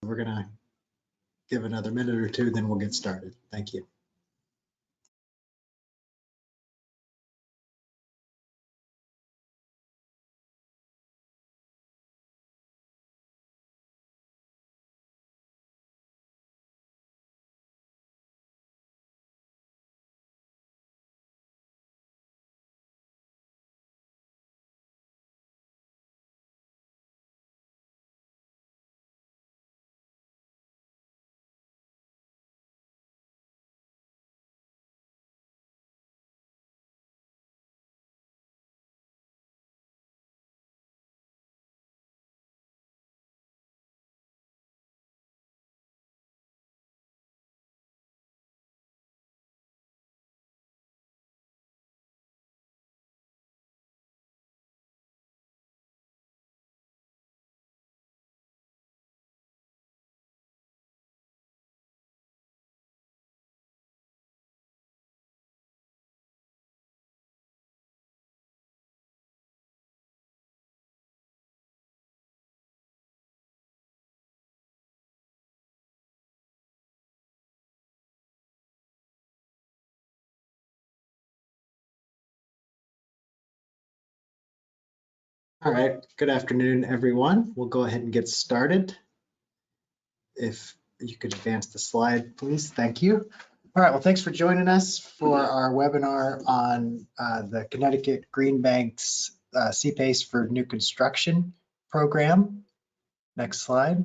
We're going to give another minute or two, then we'll get started. Thank you. All right, good afternoon, everyone. We'll go ahead and get started. If you could advance the slide, please. Thank you. All right, well, thanks for joining us for our webinar on the Connecticut Green Bank's CPACE for New Construction program. Next slide.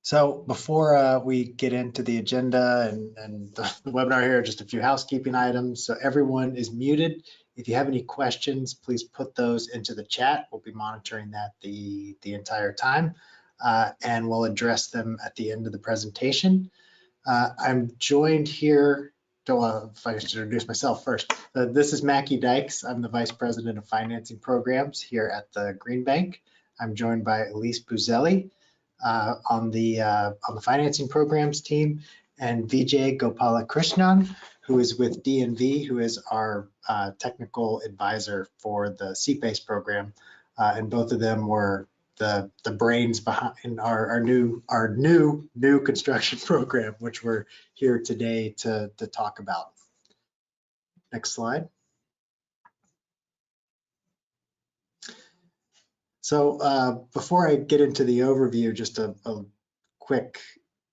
So before we get into the agenda and the webinar here, just a few housekeeping items. So everyone is muted. If you have any questions, please put those into the chat. We'll be monitoring that the entire time, and we'll address them at the end of the presentation. I'm joined here, if I should introduce myself first. This is Mackie Dykes. I'm the Vice President of Financing Programs here at the Green Bank. I'm joined by Elise Buzelli on the financing programs team, and Vijay Gopalakrishnan, who is with DNV, who is our technical advisor for the CPACE program, and both of them were the brains behind our new construction program, which we're here today to talk about. Next slide. So before I get into the overview, just a quick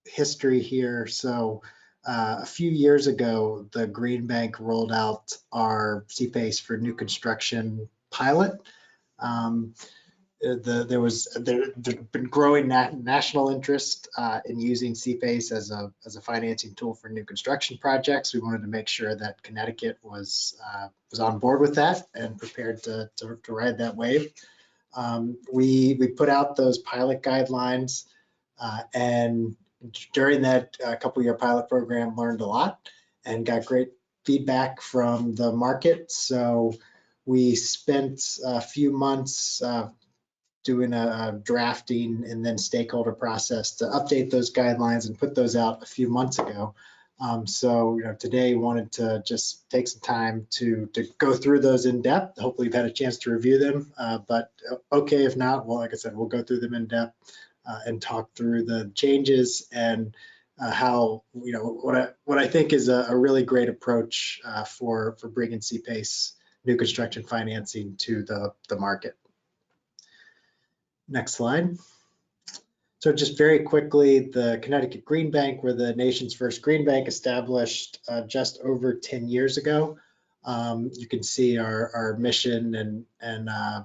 history here. So a few years ago, the Green Bank rolled out our CPACE for new construction pilot. There's been growing national interest in using CPACE as a financing tool for new construction projects. We wanted to make sure that Connecticut was on board with that and prepared to ride that wave. We put out those pilot guidelines, and during that couple-year pilot program, learned a lot and got great feedback from the market. So we spent a few months doing a drafting and then stakeholder process to update those guidelines and put those out a few months ago. So today wanted to just take some time to go through those in depth. Hopefully you've had a chance to review them, but okay, if not, well, like I said, we'll go through them in depth and talk through the changes and how, what I think is a really great approach for bringing CPACE new construction financing to the market. Next slide. So just very quickly, the Connecticut Green Bank, we're the nation's first green bank, established just over 10 years ago. You can see our mission and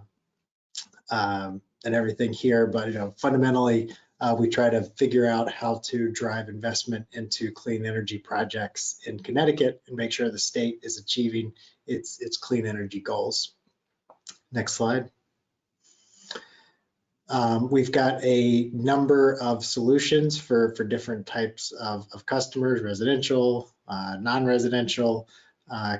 everything here, but fundamentally, we try to figure out how to drive investment into clean energy projects in Connecticut and make sure the state is achieving its clean energy goals. Next slide. We've got a number of solutions for different types of customers, residential, non-residential,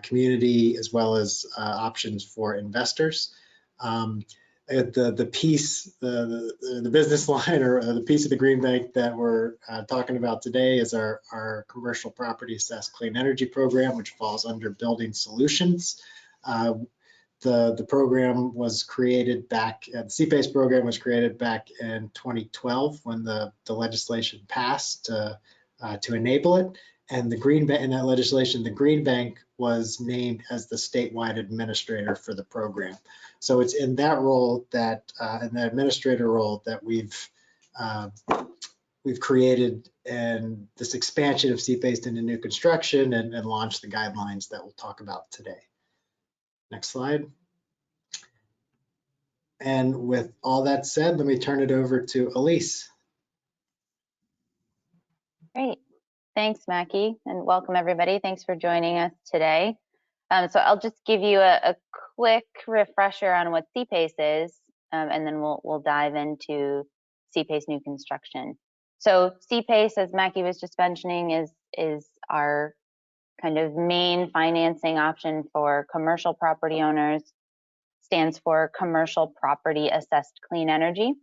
community, as well as options for investors. The piece, the business line or the piece of the Green Bank that we're talking about today is our commercial property assessed clean energy program, which falls under building solutions. The program was created back, the CPACE program was created back in 2012 when the legislation passed to enable it. And the Green Bank, in that legislation, the Green Bank was named as the statewide administrator for the program. So it's in that role that, in the administrator role, that we've created and this expansion of CPACE into new construction and launched the guidelines that we'll talk about today. Next slide. And with all that said, let me turn it over to Elise. Great. Thanks, Mackie, and welcome everybody. Thanks for joining us today. So I'll just give you a quick refresher on what CPACE is, and then we'll dive into CPACE new construction. So CPACE, as Mackie was just mentioning, is our kind of main financing option for commercial property owners. Stands for Commercial Property Assessed Clean Energy.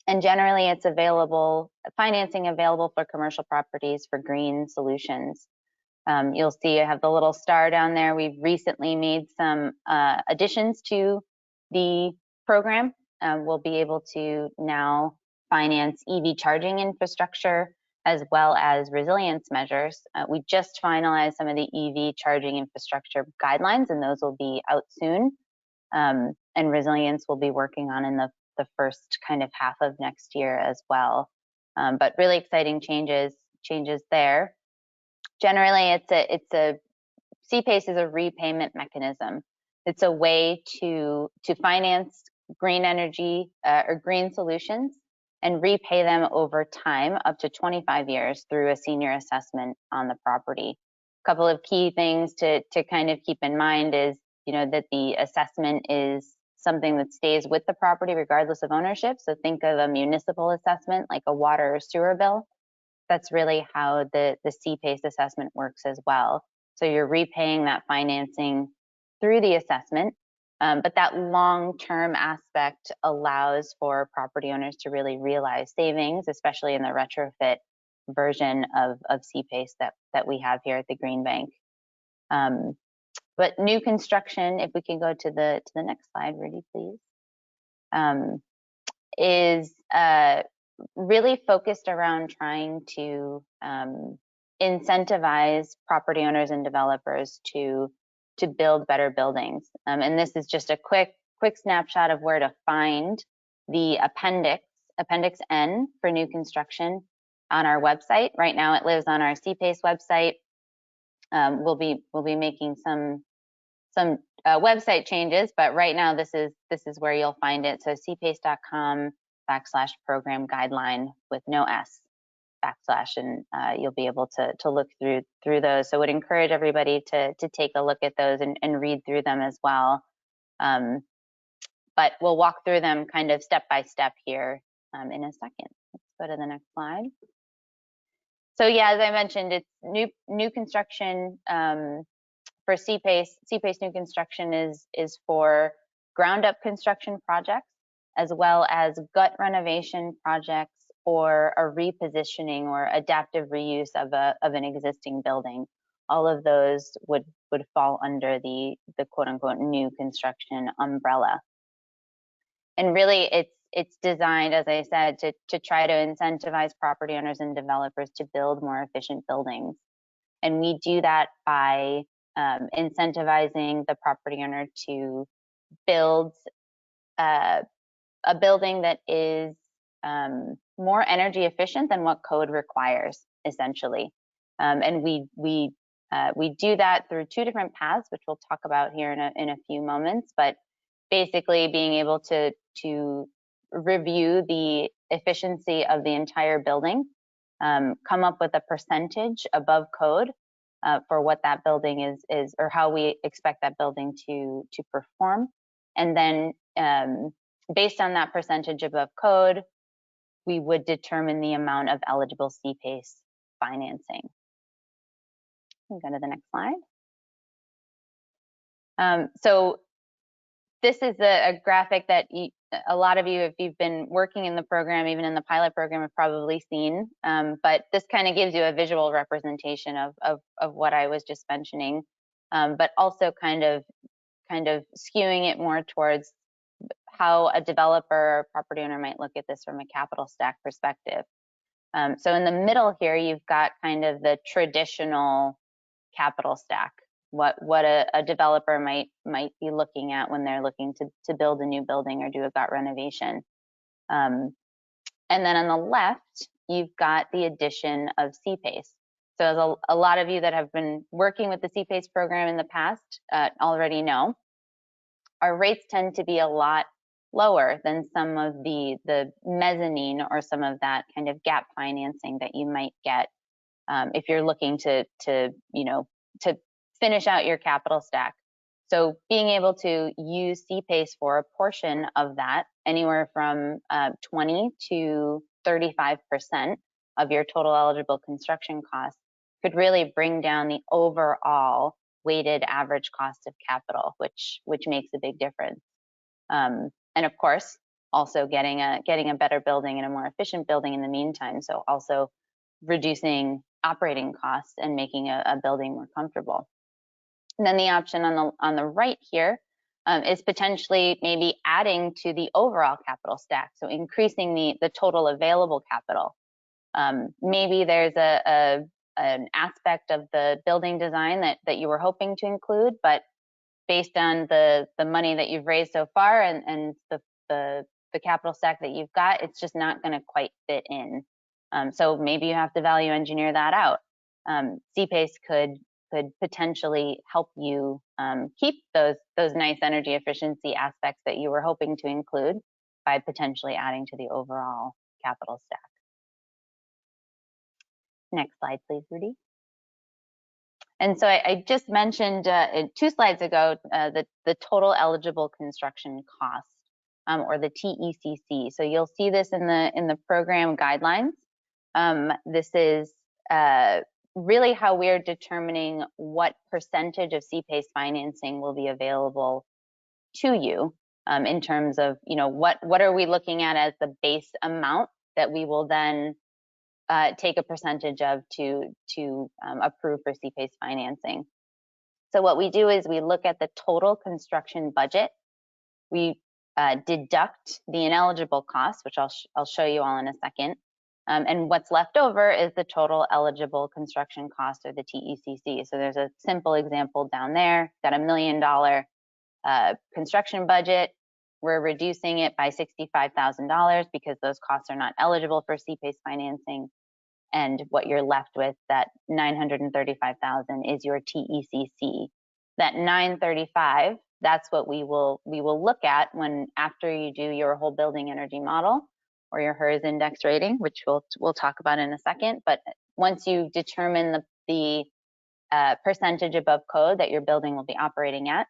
And generally it's available, financing available for commercial properties for green solutions. You'll see I have the little star down there. We've recently made some additions to the program. We'll be able to now finance EV charging infrastructure as well as resilience measures. We just finalized some of the EV charging infrastructure guidelines, and those will be out soon. And resilience we'll be working on in the first kind of half of next year as well. But really exciting changes there. Generally, CPACE is a repayment mechanism. It's a way to finance green energy or green solutions and repay them over time up to 25 years through a senior assessment on the property. A couple of key things to kind of keep in mind is, that the assessment is something that stays with the property regardless of ownership. So think of a municipal assessment like a water or sewer bill. That's really how the CPACE assessment works as well. So you're repaying that financing through the assessment, but that long-term aspect allows for property owners to really realize savings, especially in the retrofit version of CPACE that we have here at the Green Bank. But new construction, if we can go to the next slide, Rudy, please, is really focused around trying to incentivize property owners and developers to build better buildings. And this is just a quick snapshot of where to find the Appendix N for new construction on our website. Right now, it lives on our CPACE website. We'll be making some website changes, but right now this is where you'll find it. So cpace.com/program guideline with no S / and you'll be able to look through those. So I would encourage everybody to take a look at those and read through them as well. But we'll walk through them kind of step by step here in a second. Let's go to the next slide. So yeah, as I mentioned, it's new construction. For CPACE new construction is for ground up construction projects, as well as gut renovation projects or a repositioning or adaptive reuse of an existing building. All of those would fall under the quote unquote new construction umbrella. And really it's designed, as I said, to try to incentivize property owners and developers to build more efficient buildings. And we do that by incentivizing the property owner to build a building that is more energy efficient than what code requires, essentially. And we do that through two different paths, which we'll talk about here in a few moments. But basically, being able to review the efficiency of the entire building, come up with a percentage above code for what that building is or how we expect that building to perform. And then based on that percentage above code, we would determine the amount of eligible CPACE financing. We'll go to the next slide. So this is a graphic that a lot of you, if you've been working in the program, even in the pilot program, have probably seen. But this kind of gives you a visual representation of what I was just mentioning, but also kind of kind of skewing it more towards how a developer or property owner might look at this from a capital stack perspective. So in the middle here, you've got kind of the traditional capital stack, what a developer might be looking at when they're looking to build a new building or do a gut renovation. And then on the left, you've got the addition of CPACE. So as a lot of you that have been working with the CPACE program in the past already know, our rates tend to be a lot lower than some of the mezzanine or some of that kind of gap financing that you might get if you're looking to finish out your capital stack. So being able to use CPACE for a portion of that, anywhere from 20 to 35% of your total eligible construction costs, could really bring down the overall weighted average cost of capital, which makes a big difference. And of course, also getting a better building and a more efficient building in the meantime. So also reducing operating costs and making a building more comfortable. And then the option on the right here is potentially maybe adding to the overall capital stack, so increasing the total available capital. Maybe there's an aspect of the building design that you were hoping to include, but based on the money that you've raised so far and the capital stack that you've got, it's just not going to quite fit in. So maybe you have to value engineer that out. CPACE could potentially help you keep those nice energy efficiency aspects that you were hoping to include by potentially adding to the overall capital stack. Next slide, please, Rudy. And so I just mentioned 2 slides ago the total eligible construction cost, or the TECC. So you'll see this in the program guidelines. This is really how we're determining what percentage of CPACE financing will be available to you in terms of, what are we looking at as the base amount that we will then take a percentage of to approve for CPACE financing. So what we do is we look at the total construction budget. We deduct the ineligible costs, which I'll show you all in a second. And what's left over is the total eligible construction cost, or the TECC. So there's a simple example down there. Got $1 million construction budget. We're reducing it by $65,000 because those costs are not eligible for CPACE financing. And what you're left with, that $935,000, is your TECC. That $935,000, that's what we will look at after you do your whole building energy model or your HERS index rating, which we'll talk about in a second. But once you determine the percentage above code that your building will be operating at,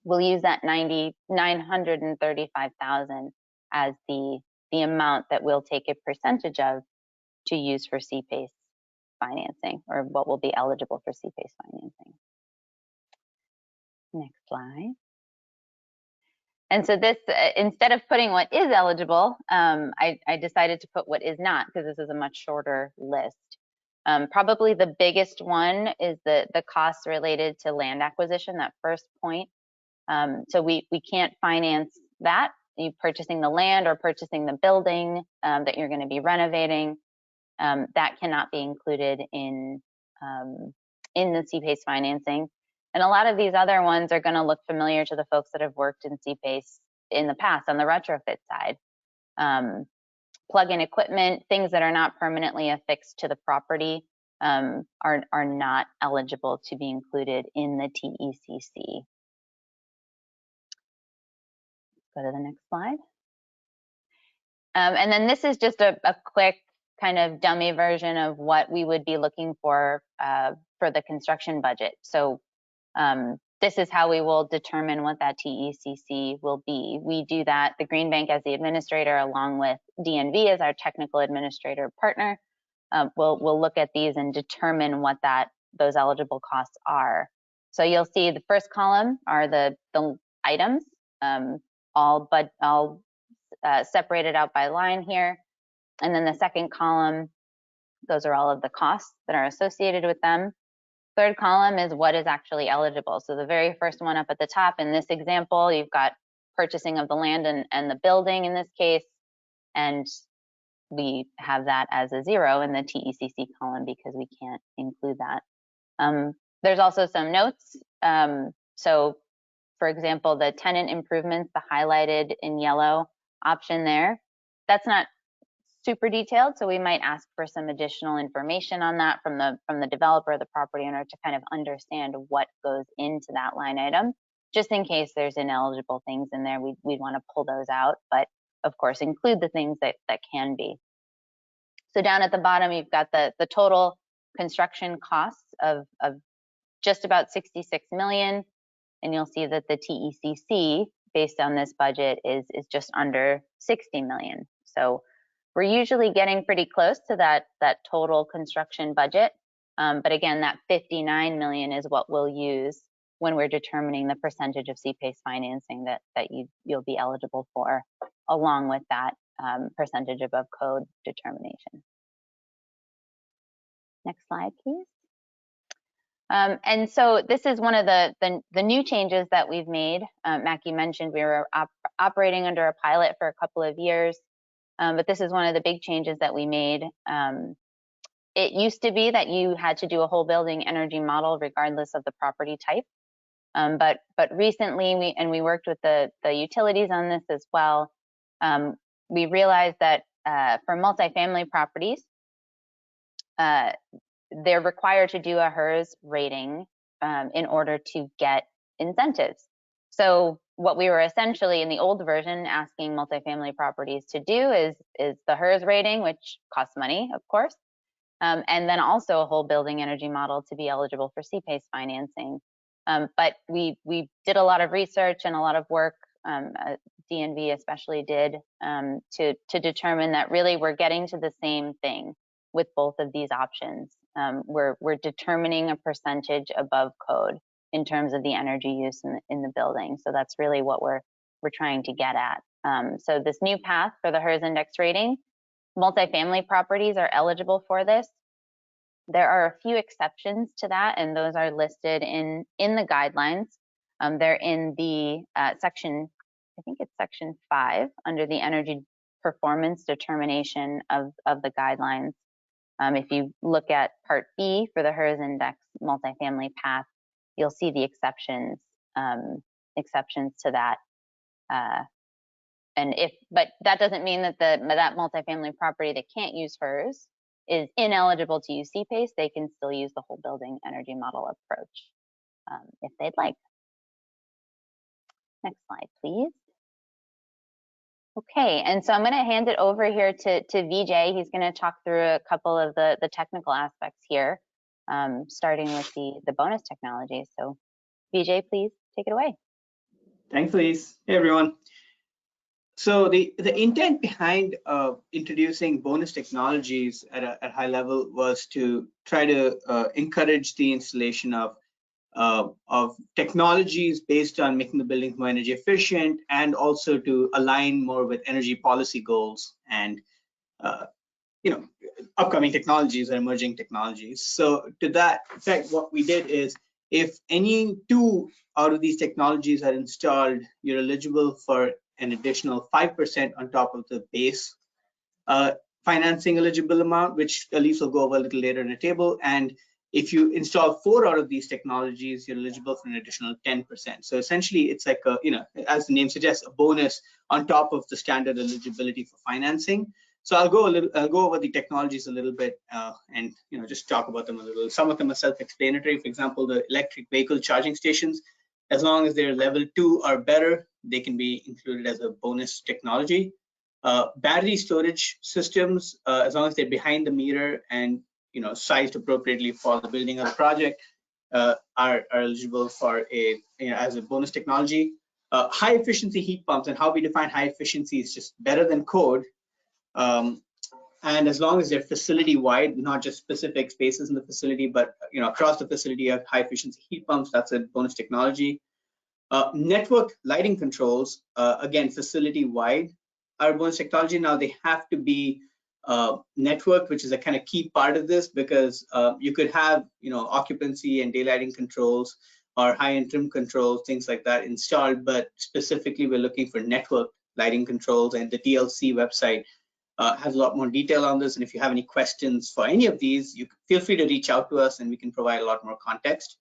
we'll use that $935,000 as the amount that we'll take a percentage of to use for CPACE financing, or what will be eligible for CPACE financing. Next slide. And so this, instead of putting what is eligible, I decided to put what is not, because this is a much shorter list. Probably the biggest one is the costs related to land acquisition, that first point. So we can't finance that. You purchasing the land or purchasing the building that you're going to be renovating, that cannot be included in the CPACE financing. And a lot of these other ones are going to look familiar to the folks that have worked in CPACE in the past on the retrofit side. Plug-in equipment, things that are not permanently affixed to the property, are not eligible to be included in the TECC. Go to the next slide. And then this is just a quick kind of dummy version of what we would be looking for the construction budget. So this is how we will determine what that TECC will be. We do that, the Green Bank as the administrator, along with DNV as our technical administrator partner. We'll look at these and determine what those eligible costs are. So you'll see the first column are the items, all separated out by line here. And then the second column, those are all of the costs that are associated with them. Third column is what is actually eligible. So the very first one up at the top in this example, you've got purchasing of the land and the building in this case, and we have that as a 0 in the TECC column because we can't include that. There's also some notes. So for example, the tenant improvements, the highlighted in yellow option there, that's not super detailed, so we might ask for some additional information on that from the developer or the property owner to kind of understand what goes into that line item. Just in case there's ineligible things in there, we'd want to pull those out, but of course include the things that can be. So down at the bottom, you've got the total construction costs of just about 66 million, and you'll see that the TECC based on this budget is just under 60 million. So we're usually getting pretty close to that total construction budget, but again, that 59 million is what we'll use when we're determining the percentage of CPACE financing that you'll be eligible for, along with that percentage above code determination. Next slide, please. And so this is one of the new changes that we've made. Mackie mentioned we were operating under a pilot for a couple of years, but this is one of the big changes that we made. It used to be that you had to do a whole building energy model regardless of the property type. But recently, we worked with the utilities on this as well. We realized that for multifamily properties, they're required to do a HERS rating in order to get incentives. So what we were essentially in the old version asking multifamily properties to do is the HERS rating, which costs money, of course, and then also a whole building energy model to be eligible for CPACE financing. But we did a lot of research and a lot of work, DNV especially did, to determine that really we're getting to the same thing with both of these options. We're determining a percentage above code in terms of the energy use in the building. So that's really what we're trying to get at. So this new path for the HERS index rating, multifamily properties are eligible for this. There are a few exceptions to that, and those are listed in the guidelines. They're in the section, I think it's section 5 under the energy performance determination of the guidelines. If you look at part B for the HERS index multifamily path, you'll see the exceptions to that. But that doesn't mean that that multifamily property that can't use HERS is ineligible to use CPACE. They can still use the whole building energy model approach if they'd like. Next slide, please. Okay, and so I'm going to hand it over here to Vijay. He's going to talk through a couple of the technical aspects here, starting with the bonus technology. So Vijay, please take it away. Thanks, Elise. Hey, everyone. So the intent behind introducing bonus technologies at a high level was to try to encourage the installation of technologies based on making the buildings more energy efficient, and also to align more with energy policy goals and upcoming technologies or emerging technologies. So to that effect, what we did is, if any 2 out of these technologies are installed, you're eligible for an additional 5% on top of the base financing eligible amount, which Elise will go over a little later in the table. And if you install 4 out of these technologies, you're eligible for an additional 10%. So essentially, it's like a, as the name suggests, a bonus on top of the standard eligibility for financing. So I'll go over the technologies a little bit and just talk about them a little. Some of them are self-explanatory. For example, the electric vehicle charging stations, as long as they're level 2 or better, they can be included as a bonus technology. Battery storage systems, as long as they're behind the meter and sized appropriately for the building or the project, are eligible for as a bonus technology. High efficiency heat pumps, and how we define high efficiency is just better than code. And as long as they're facility wide, not just specific spaces in the facility, but across the facility of high efficiency heat pumps, that's a bonus technology. Network lighting controls, again, facility wide, are bonus technology. Now they have to be network, which is a kind of key part of this, because you could have, occupancy and daylighting controls or high-end trim controls, things like that installed, but specifically we're looking for network lighting controls, and the DLC website has a lot more detail on this. And if you have any questions for any of these, you feel free to reach out to us and we can provide a lot more context.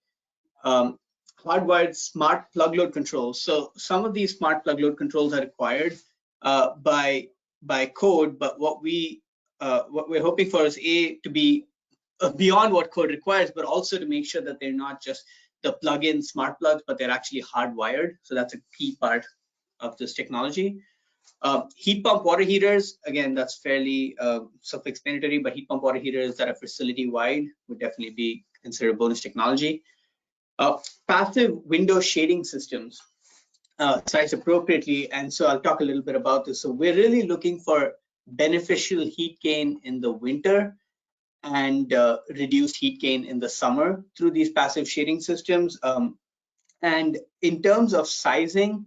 Hardwired smart plug load controls. So some of these smart plug load controls are required by code, but what we're hoping for is to be beyond what code requires, but also to make sure that they're not just the plug-in smart plugs, but they're actually hardwired. So that's a key part of this technology. Heat pump water heaters, again, that's fairly self-explanatory, but heat pump water heaters that are facility-wide would definitely be considered bonus technology. Passive window shading systems, sized appropriately, and so I'll talk a little bit about this. So we're really looking for beneficial heat gain in the winter and reduced heat gain in the summer through these passive shading systems. And in terms of sizing,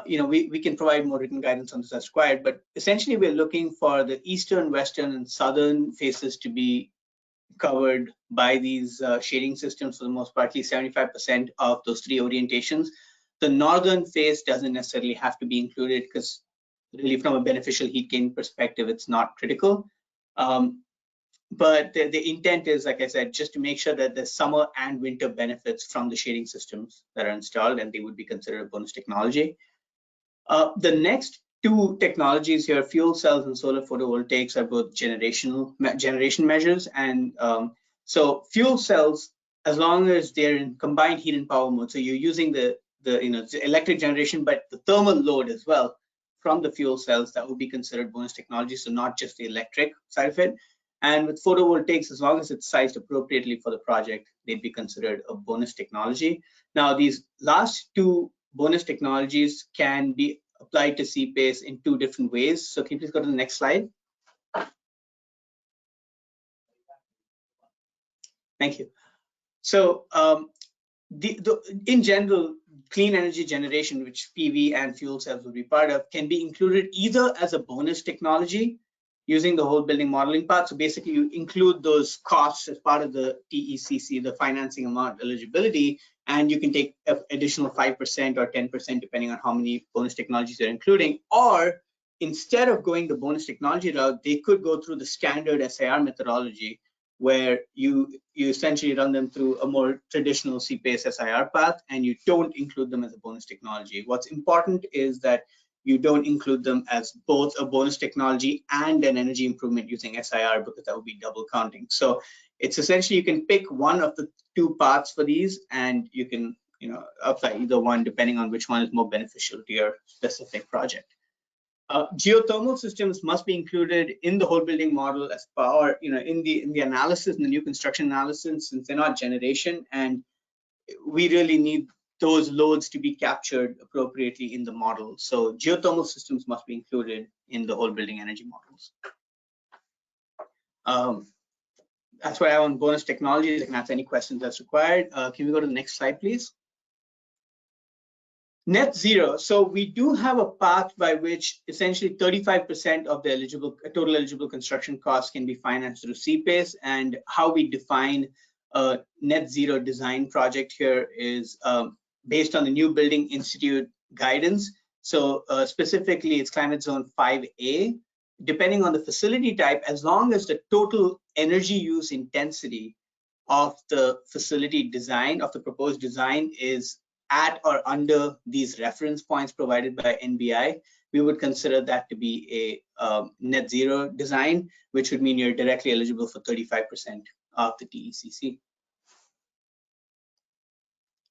we can provide more written guidance on this as required, but essentially we're looking for the eastern, western, and southern faces to be covered by these shading systems for the most part, at least 75% of those three orientations. The northern face doesn't necessarily have to be included because really from a beneficial heat gain perspective, it's not critical. But the intent is, like I said, just to make sure that the summer and winter benefits from the shading systems that are installed, and they would be considered a bonus technology. The next two technologies here, fuel cells and solar photovoltaics, are both generation measures. And so fuel cells, as long as they're in combined heat and power mode, so you're using the electric generation, but the thermal load as well from the fuel cells, that would be considered bonus technology. So not just the electric side of it. And with photovoltaics, as long as it's sized appropriately for the project, they'd be considered a bonus technology. Now, these last two bonus technologies can be applied to CPACE in two different ways. So can you please go to the next slide? Thank you. So in general, clean energy generation, which PV and fuel cells will be part of, can be included either as a bonus technology using the whole building modeling part. So basically you include those costs as part of the TECC, the financing amount eligibility, and you can take additional 5% or 10% depending on how many bonus technologies they're including. Or instead of going the bonus technology route, they could go through the standard SIR methodology, where you essentially run them through a more traditional CPACE SIR path, and you don't include them as a bonus technology. What's important is that you don't include them as both a bonus technology and an energy improvement using SIR, because that would be double counting. So it's essentially, you can pick one of the two paths for these, and you can apply either one depending on which one is more beneficial to your specific project. Geothermal systems must be included in the whole building model as power, in the analysis, in the new construction analysis, since they're not generation, and we really need those loads to be captured appropriately in the model. So geothermal systems must be included in the whole building energy models. That's why I want bonus technologies. I can answer any questions that's required. Can we go to the next slide, please? Net zero. So we do have a path by which essentially 35% of the total eligible construction costs can be financed through CPACE, and how we define a net zero design project here is based on the New Building Institute guidance. So specifically, it's climate zone 5A. Depending on the facility type, as long as the total energy use intensity of the facility design, of the proposed design, is at or under these reference points provided by NBI, we would consider that to be a net zero design, which would mean you're directly eligible for 35% of the TECC.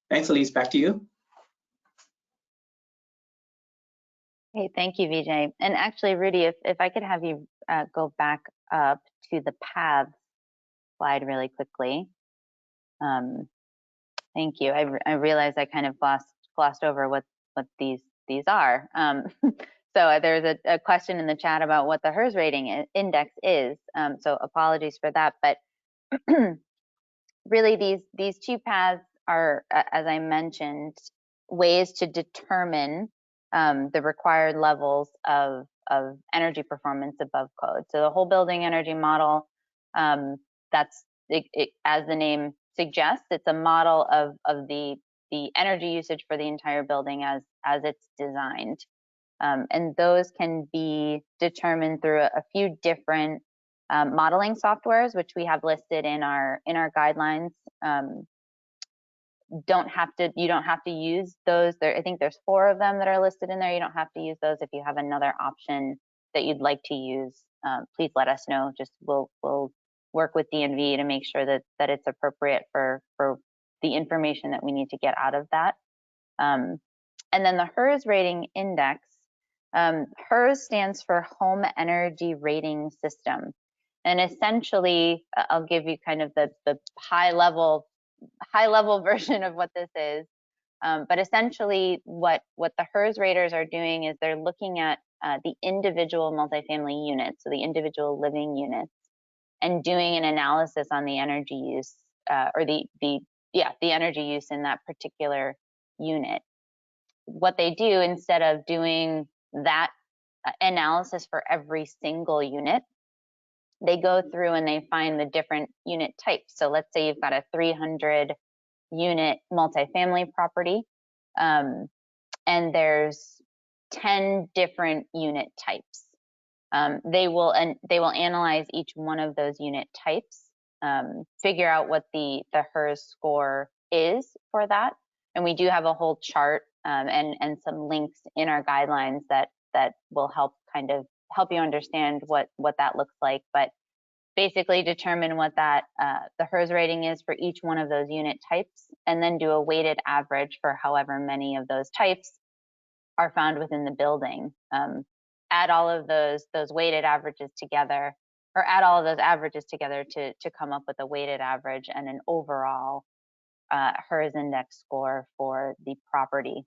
Thanks, Elise. Back to you. Okay, thank you, Vijay. And actually, Rudy, if I could have you go back up to the paths slide really quickly. Thank you. I realized I kind of glossed over what these are. So there's a question in the chat about what the HERS rating index is. So apologies for that, but really these two paths are, as I mentioned, ways to determine the required levels of energy performance above code. So the whole building energy model, that's as the name suggests, it's a model of the energy usage for the entire building as it's designed. And those can be determined through a few different modeling softwares, which we have listed in our guidelines. You don't have to use those. I think there's 4 of them that are listed in there. You don't have to use those. If you have another option that you'd like to use, please let us know. Just we'll work with DNV to make sure that it's appropriate for the information that we need to get out of that. And then the HERS rating index. HERS stands for Home Energy Rating System, and essentially, I'll give you kind of the high level version of what this is. But essentially, what the HERS raters are doing is they're looking at the individual multifamily units, so the individual living units, and doing an analysis on the energy use or the energy use in that particular unit. What they do, instead of doing that analysis for every single unit, they go through and they find the different unit types. So let's say you've got a 300 unit multifamily property, and there's 10 different unit types. They will analyze each one of those unit types, figure out what the HERS score is for that, and we do have a whole chart and some links in our guidelines that will help you understand what that looks like. But basically determine what that the HERS rating is for each one of those unit types, and then do a weighted average for however many of those types are found within the building. Add all of those weighted averages together, or add all of those averages together to come up with a weighted average and an overall HERS index score for the property.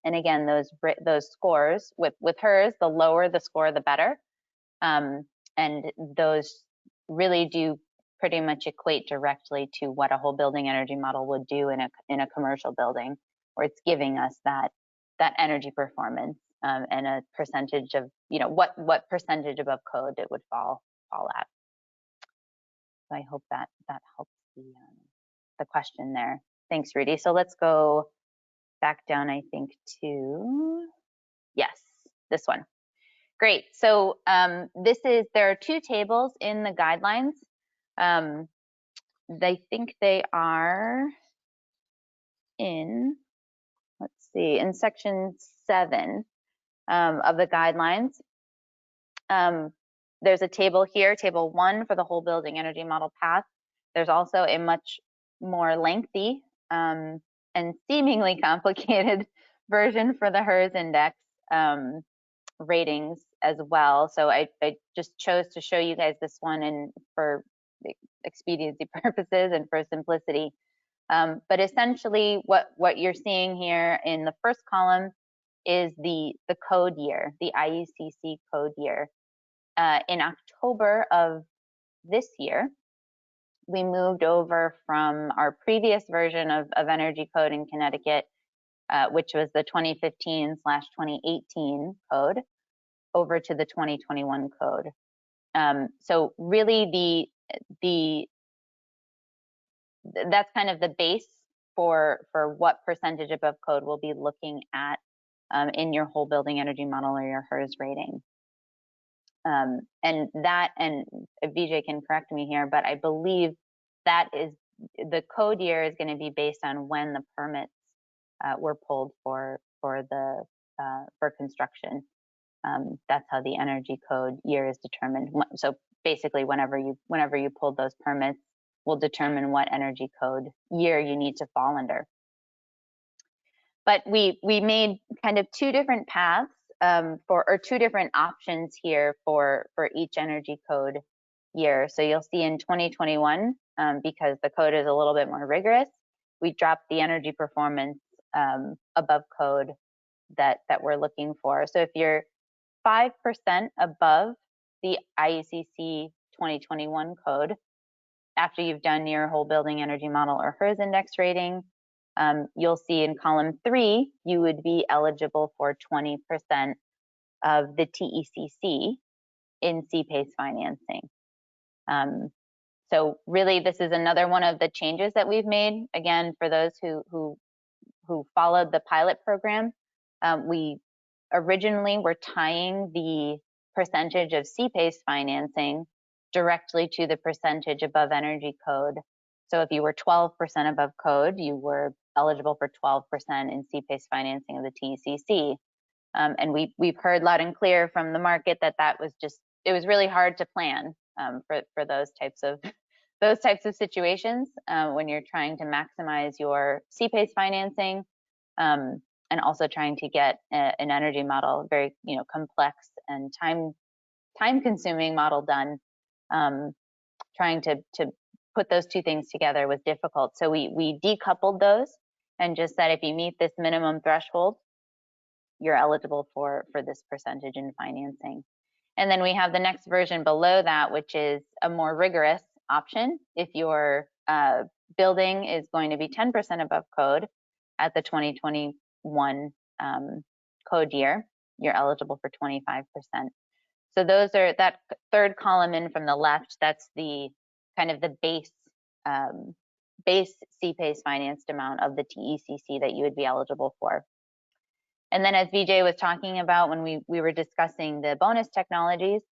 And again, those scores with HERS, the lower the score, the better. And those really do pretty much equate directly to what a whole building energy model would do in a commercial building, where it's giving us that energy performance and a percentage of, what percentage above code it would fall at. So I hope that helps the question there. Thanks, Rudy. So let's go back down, I think, to, yes, this one. Great. So there are 2 tables in the guidelines. I think they are in, let's see, in section 7 of the guidelines. There's a table here, table 1 for the whole building energy model path. There's also a much more lengthy and seemingly complicated version for the HERS index ratings as well. So I just chose to show you guys this one and for expediency purposes and for simplicity. But essentially what you're seeing here in the first column is the code year, the IUCC code year. In October of this year, we moved over from our previous version of energy code in Connecticut, which was the 2015/2018 code, over to the 2021 code. So really that's kind of the base for what percentage above code we'll be looking at in your whole building energy model or your HERS rating. And Vijay can correct me here, but I believe that is the code year is going to be based on when the permits were pulled for construction. That's how the energy code year is determined. So basically, whenever you pulled those permits, will determine what energy code year you need to fall under. But we made kind of 2 different paths or 2 different options here for each energy code year. So you'll see in 2021, because the code is a little bit more rigorous, we dropped the energy performance above code that we're looking for. So if you're 5% above the IUCC 2021 code, after you've done your whole building energy model or HERS index rating, you'll see in column 3, you would be eligible for 20% of the TECC in CPACE financing. So really, this is another one of the changes that we've made. Again, for those who followed the pilot program, we originally were tying the percentage of CPACE financing directly to the percentage above energy code. So if you were 12% above code, you were eligible for 12% in CPACE financing of the TECC. And we've heard loud and clear from the market that was just, it was really hard to plan for those types of situations when you're trying to maximize your CPACE financing and also trying to get an energy model, very complex and time consuming model done. Trying to put those two things together was difficult. So we decoupled those and just said if you meet this minimum threshold, you're eligible for this percentage in financing. And then we have the next version below that, which is a more rigorous option. If your building is going to be 10% above code at the 2021 code year, you're eligible for 25%. So those are that third column in from the left. That's the kind of the base CPACE financed amount of the TECC that you would be eligible for. And then as Vijay was talking about when we were discussing the bonus technologies,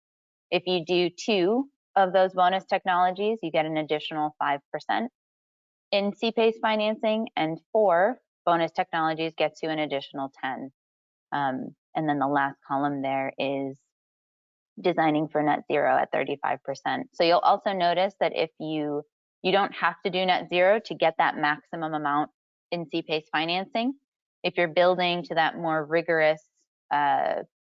if you do 2 of those bonus technologies, you get an additional 5% in CPACE financing, and 4 bonus technologies gets you an additional 10. And then the last column there is designing for net zero at 35%. So you'll also notice that if you don't have to do net zero to get that maximum amount in CPACE financing. If you're building to that more rigorous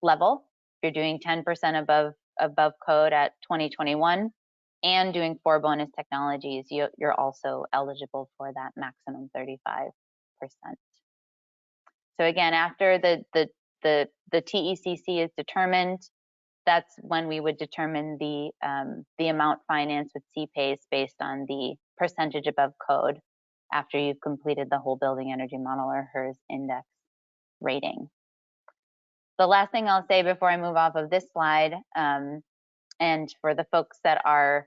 level, if you're doing 10% above code at 2021 and doing 4 bonus technologies, you're also eligible for that maximum 35%. So again, after the TECC is determined, that's when we would determine the amount financed with CPACE based on the percentage above code after you've completed the whole building energy model or HERS index rating. The last thing I'll say before I move off of this slide, and for the folks that are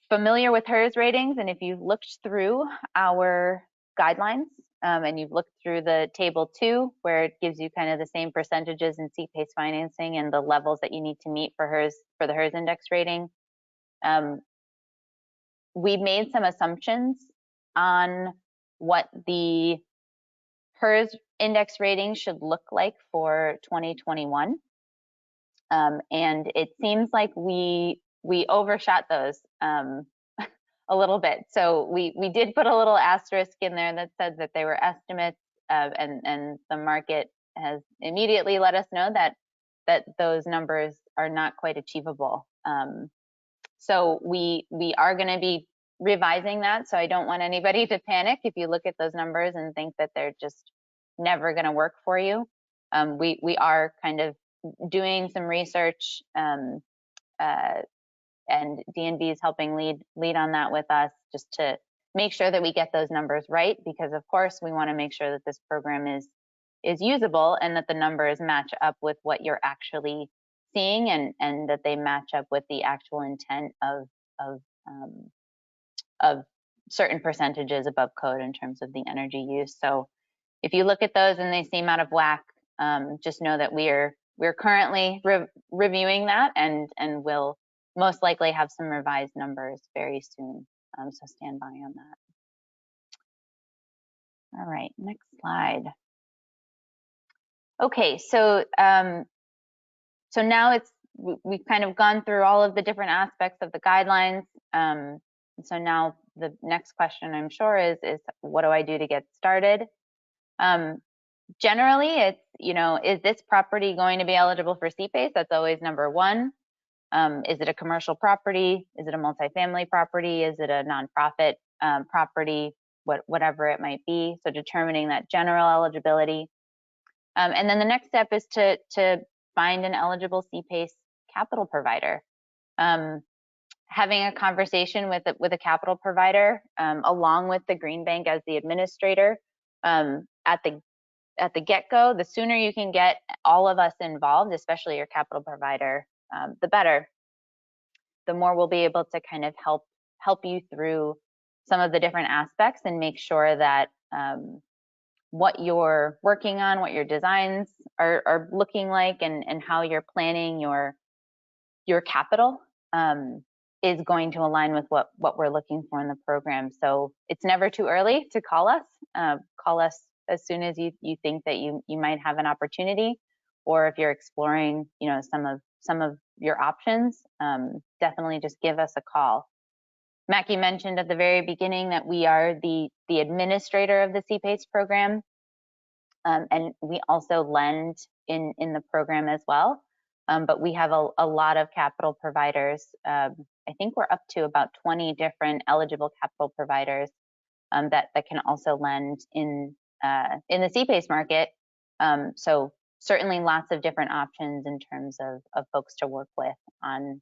familiar with HERS ratings, and if you've looked through our guidelines and you've looked through the table 2, where it gives you kind of the same percentages in CPACE financing and the levels that you need to meet for the HERS index rating, we made some assumptions on what the HERS index rating should look like for 2021. And it seems like we overshot those a little bit. So we did put a little asterisk in there that said that they were estimates, and the market has immediately let us know that those numbers are not quite achievable. So we are going to be revising that. So I don't want anybody to panic if you look at those numbers and think that they're just never going to work for you. We are kind of doing some research, and DNB is helping lead on that with us, just to make sure that we get those numbers right, because of course we want to make sure that this program is usable and that the numbers match up with what you're actually seeing, and that they match up with the actual intent of certain percentages above code in terms of the energy use. So if you look at those and they seem out of whack, just know that we're currently reviewing that, and we'll most likely have some revised numbers very soon. So stand by on that. All right, next slide. Okay, so now we've kind of gone through all of the different aspects of the guidelines. So now the next question, I'm sure, is what do I do to get started? Generally, it's, is this property going to be eligible for CPACE? That's always number one. Is it a commercial property? Is it a multifamily property? Is it a nonprofit property? Whatever it might be. So determining that general eligibility. And then the next step is to find an eligible CPACE capital provider. having a conversation with a capital provider, along with the Green Bank as the administrator, at the get-go. The sooner you can get all of us involved, especially your capital provider, the better. The more we'll be able to kind of help you through some of the different aspects and make sure that what you're working on, what your designs are looking like, and how you're planning your capital is going to align with what we're looking for in the program. So it's never too early to call us. Call us as soon as you think that you might have an opportunity, or if you're exploring, you know, some of your options, definitely just give us a call. Mackie mentioned at the very beginning that we are the administrator of the CPACE program, and we also lend in the program as well. But we have a lot of capital providers. I think we're up to about 20 different eligible capital providers that can also lend in the CPACE market. So certainly lots of different options in terms of folks to work with on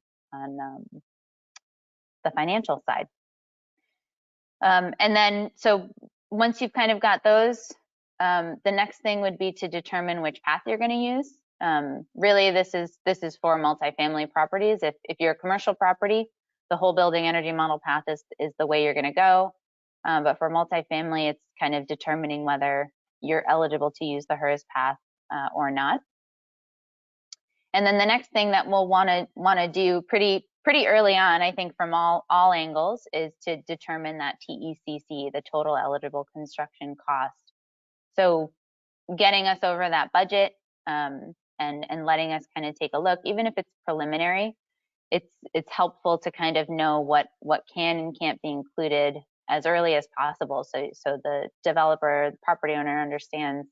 the financial side. And then, so once you've kind of got those, the next thing would be to determine which path you're going to use. Really, this is for multifamily properties. If you're a commercial property, the whole building energy model path is the way you're going to go. But for multifamily, it's kind of determining whether you're eligible to use the HERS path or not. And then the next thing that we'll want to do pretty early on, I think, from all angles, is to determine that TECC, the total eligible construction cost. So getting us over that budget, and letting us kind of take a look, even if it's preliminary, it's helpful to kind of know what can and can't be included as early as possible, so the developer, the property owner, understands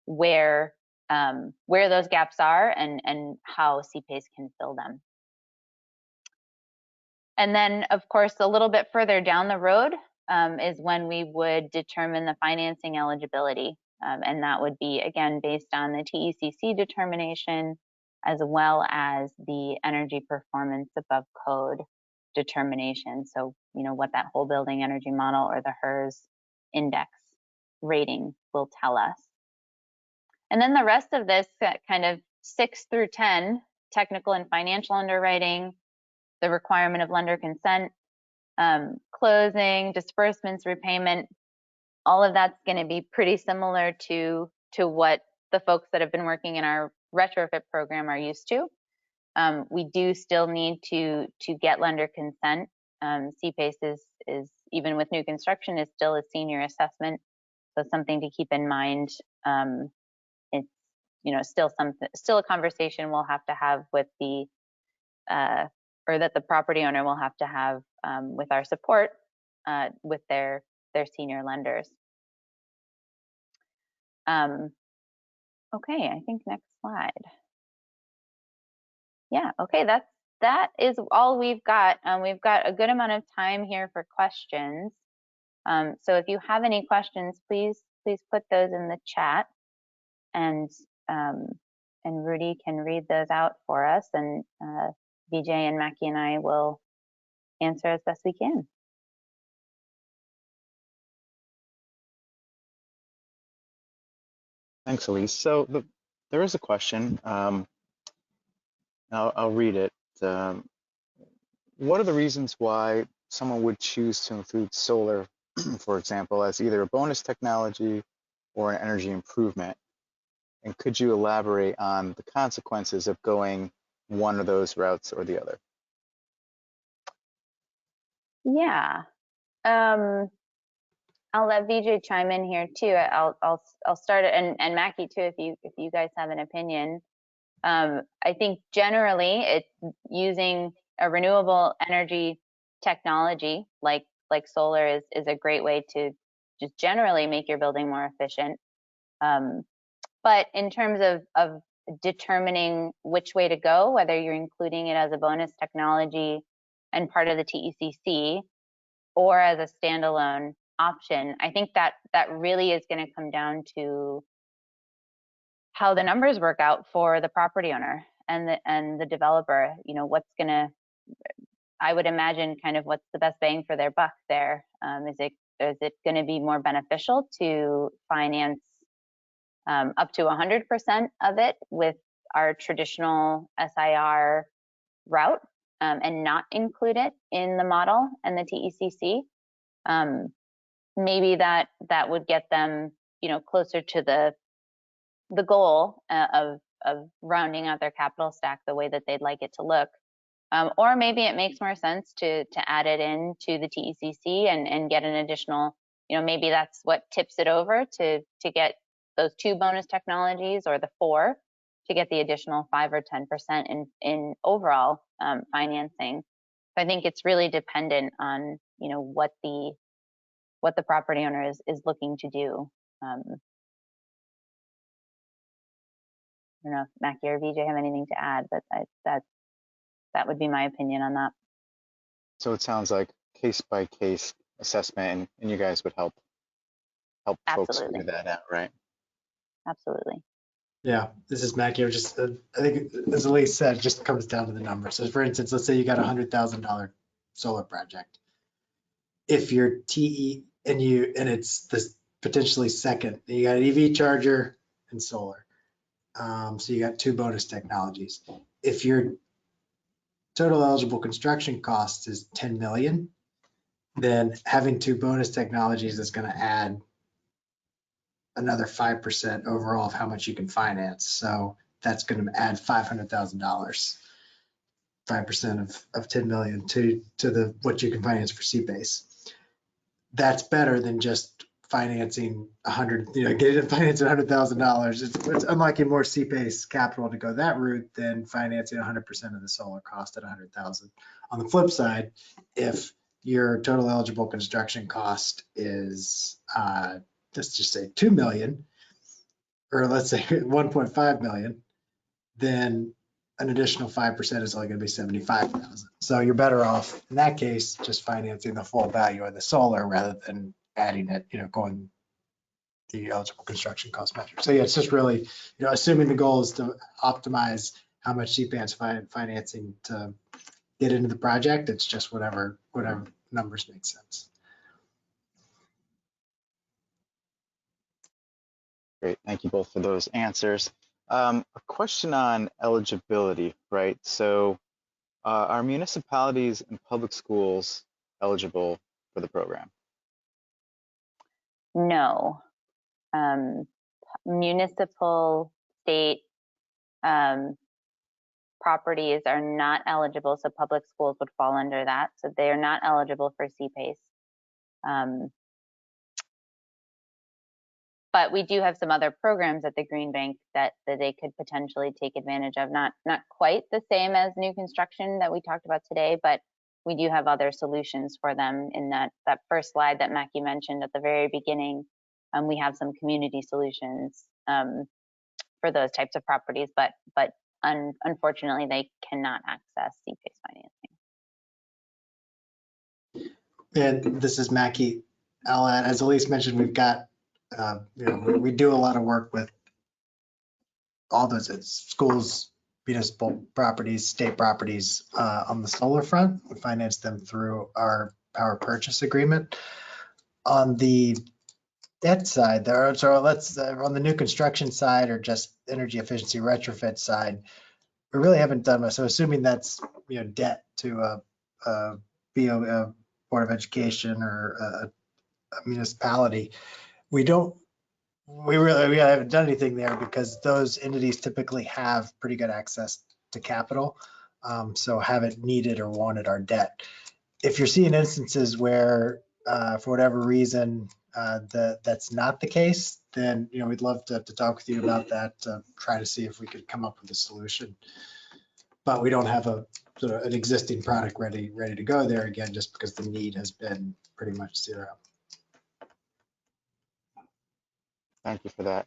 where those gaps are and how CPACE can fill them. And then, of course, a little bit further down the road is when we would determine the financing eligibility. And that would be, again, based on the TECC determination, as well as the energy performance above code determination. So, you know, what that whole building energy model or the HERS index rating will tell us. And then the rest of this, kind of 6 through 10, technical and financial underwriting, the requirement of lender consent, closing, disbursements, repayment, all of that's going to be pretty similar to what the folks that have been working in our retrofit program are used to. We do still need to get lender consent. CPACE is even with new construction, is still a senior assessment, so something to keep in mind. It's, you know, still a conversation we'll have to have with the or that the property owner will have to have with our support with their senior lenders. Okay, I think next slide. Yeah, okay, that is all we've got. We've got a good amount of time here for questions. So if you have any questions, please put those in the chat, and Rudy can read those out for us, and Vijay and Mackie and I will answer as best we can. Thanks, Elise. So there is a question. I'll read it. What are the reasons why someone would choose to include solar, for example, as either a bonus technology or an energy improvement? And could you elaborate on the consequences of going one of those routes or the other? Yeah. I'll let Vijay chime in here too. I'll start it, and Mackie too, if you guys have an opinion. I think generally it's using a renewable energy technology like solar is a great way to just generally make your building more efficient. But in terms of determining which way to go, whether you're including it as a bonus technology and part of the TECC or as a standalone option, I think that really is going to come down to how the numbers work out for the property owner and the developer. You know, I would imagine kind of what's the best bang for their buck there. Is it going to be more beneficial to finance up to 100% of it with our traditional SIR route and not include it in the model and the TECC? Maybe that would get them, closer to the goal of rounding out their capital stack the way that they'd like it to look. Or maybe it makes more sense to add it into the TECC and get an additional, maybe that's what tips it over to get those 2 bonus technologies, or the 4 to get the additional 5 or 10% in overall financing. So I think it's really dependent on, what the property owner is looking to do. I don't know if Mackie or VJ have anything to add, but that would be my opinion on that. So it sounds like case by case assessment, and you guys would help folks Absolutely. figure that out, right? Absolutely. Yeah, this is Mackie. I think, as Elise said, it just comes down to the numbers. So for instance, let's say you got a $100,000 solar project. If your TE and it's this potentially second, you got an EV charger and solar. So you got 2 bonus technologies. If your total eligible construction cost is 10 million, then having 2 bonus technologies is going to add another 5% overall of how much you can finance. So that's going to add $500,000, 5% of 10 million to what you can finance for CPACE. That's better than just financing financing $100,000. It's unlocking more CPACE capital to go that route than financing 100% of the solar cost at 100,000. On the flip side, if your total eligible construction cost is let's just say 2 million, or let's say 1.5 million, then an additional 5% is only going to be 75,000. So you're better off in that case just financing the full value of the solar rather than adding it, going the eligible construction cost metric. So yeah, it's just really, assuming the goal is to optimize how much CPAN's financing to get into the project. It's just whatever numbers make sense. Great, thank you both for those answers. A question on eligibility, right? So are municipalities and public schools eligible for the program? No. Municipal, state properties are not eligible, so public schools would fall under that. So they are not eligible for CPACE. But we do have some other programs at the Green Bank that they could potentially take advantage of. Not quite the same as new construction that we talked about today, but we do have other solutions for them. In that first slide that Mackie mentioned at the very beginning, we have some community solutions for those types of properties, but unfortunately they cannot access CPACE financing. And this is Mackie. I'll add, as Elise mentioned, we've got we do a lot of work with all those schools, municipal properties, state properties on the solar front. We finance them through our power purchase agreement. On the debt side, on the new construction side or just energy efficiency retrofit side, we really haven't done much. So assuming that's debt to a Board of Education or a municipality, we really haven't done anything there because those entities typically have pretty good access to capital, so haven't needed or wanted our debt. If you're seeing instances where, for whatever reason, that's not the case, then we'd love to talk with you about that, to try to see if we could come up with a solution. But we don't have an existing product ready to go there again, just because the need has been pretty much zero. Thank you for that.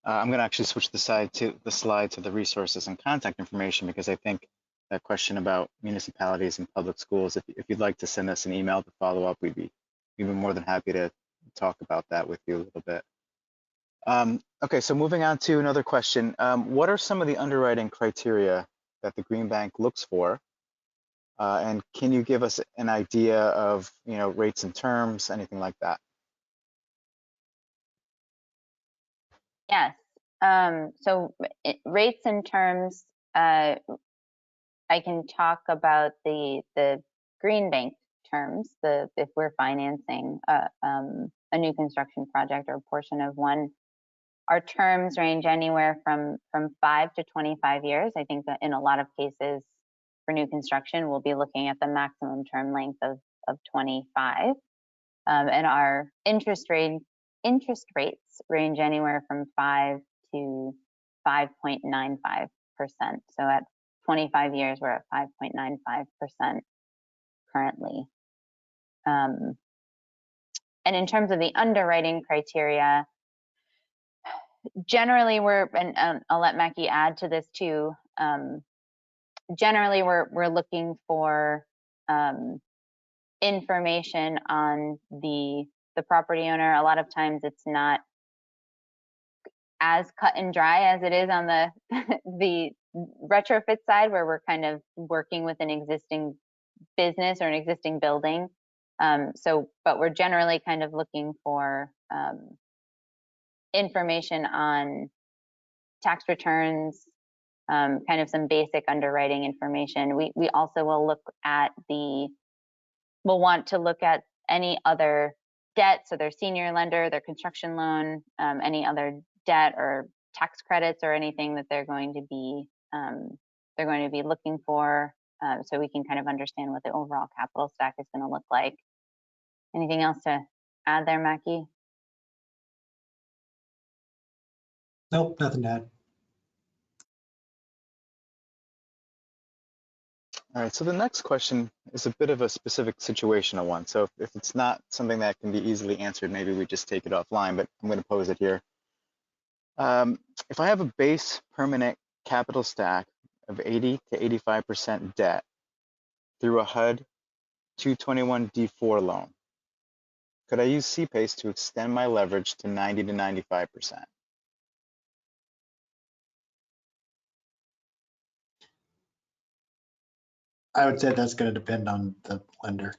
I'm going to actually switch the slide to the resources and contact information, because I think that question about municipalities and public schools, if you'd like to send us an email to follow up, we'd be more than happy to talk about that with you a little bit. Okay, so moving on to another question. What are some of the underwriting criteria that the Green Bank looks for And can you give us an idea of, rates and terms, anything like that? Yes. So rates and terms, I can talk about the green bank terms. If we're financing a new construction project or a portion of one, our terms range anywhere from 5 to 25 years. I think that in a lot of cases for new construction, we'll be looking at the maximum term length of 25. And our interest rates range anywhere from 5 to 5.95%. So at 25 years, we're at 5.95% currently. And in terms of the underwriting criteria, generally and I'll let Mackie add to this too. Generally, we're looking for information on the property owner. A lot of times it's not as cut and dry as it is on the the retrofit side, where we're kind of working with an existing business or an existing building. But we're generally kind of looking for information on tax returns, kind of some basic underwriting information. We also will want to look at any other debt, so their senior lender, their construction loan, any other debt or tax credits or anything that they're going to be looking for, so we can kind of understand what the overall capital stack is going to look like. Anything else to add there, Mackie? Nope, nothing to add. All right, so the next question is a bit of a specific situational one. So if it's not something that can be easily answered, maybe we just take it offline, but I'm going to pose it here. If I have a base permanent capital stack of 80 to 85% debt through a HUD 221D4 loan, could I use CPACE to extend my leverage to 90 to 95%? I would say that's going to depend on the lender.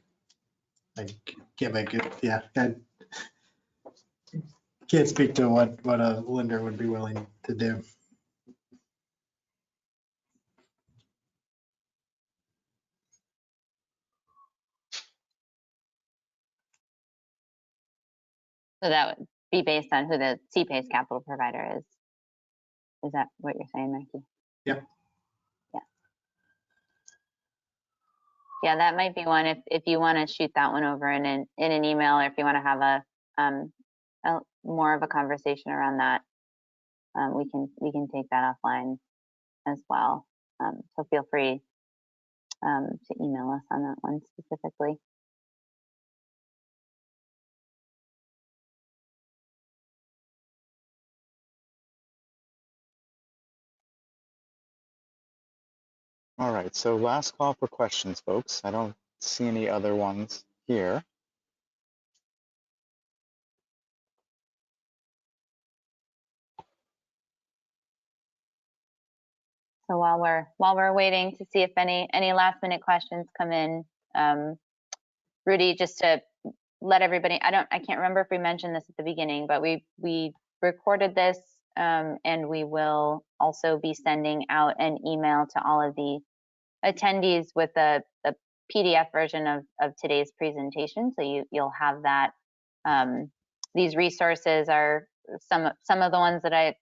I can't make it. Yeah, I can't speak to what a lender would be willing to do. So that would be based on who the CPACE capital provider is. Is that what you're saying, Mackie? Yep. Yeah. Yeah, that might be one. If you want to shoot that one over in an email, or if you want to have a more of a conversation around that, we can take that offline as well. So feel free to email us on that one specifically. All right, so last call for questions, folks. I don't see any other ones here. So while we're waiting to see if any last minute questions come in, Rudy, just to let everybody, I can't remember if we mentioned this at the beginning, but we recorded this, and we will also be sending out an email to all of the attendees with the PDF version of today's presentation. So you'll have that. These resources are some of the ones that I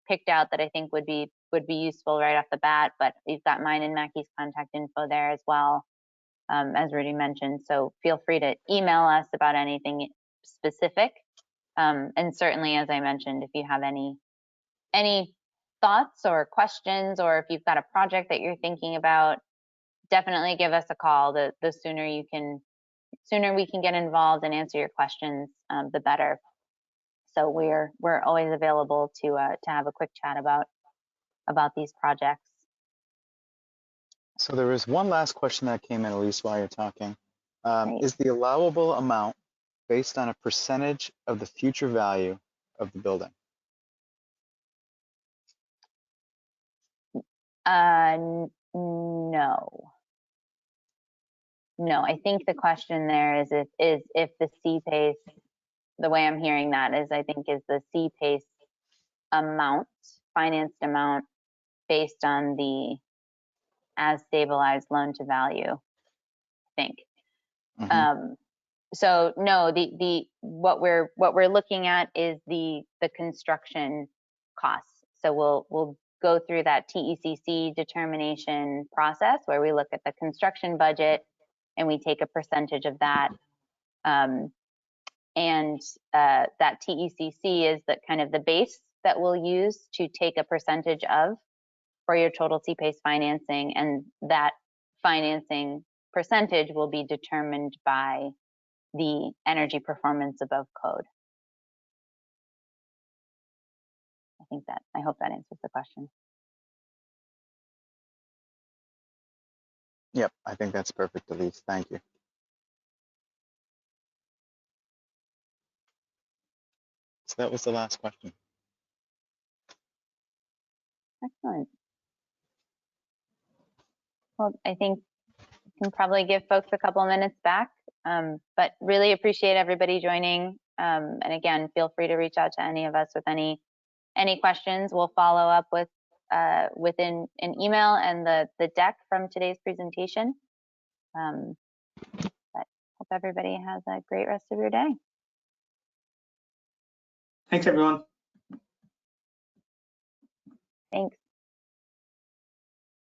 picked out that I think would be useful right off the bat, but we've got mine and Mackie's contact info there as well, as Rudy mentioned. So feel free to email us about anything specific. And certainly, as I mentioned, if you have any thoughts or questions, or if you've got a project that you're thinking about, definitely give us a call. The sooner we can get involved and answer your questions, the better. So we're always available to have a quick chat about these projects. So there is one last question that came in, Elise, while you're talking. Is the allowable amount based on a percentage of the future value of the building? No. No, I think the question there is if the CPACE, the way I'm hearing that is, I think, is the CPACE amount, financed amount, based on the as stabilized loan to value, I think. So no, what we're looking at is the construction costs. So we'll go through that TECC determination process where we look at the construction budget and we take a percentage of that. That TECC is the kind of the base that we'll use to take a percentage of for your total CPACE financing, and that financing percentage will be determined by the energy performance above code. I hope that answers the question. Yep, I think that's perfect, Elise. Thank you. So that was the last question. Excellent. Well, I think we can probably give folks a couple of minutes back, but really appreciate everybody joining. And again, feel free to reach out to any of us with any questions. We'll follow up with within an email and the deck from today's presentation. But hope everybody has a great rest of your day. Thanks, everyone. Thanks.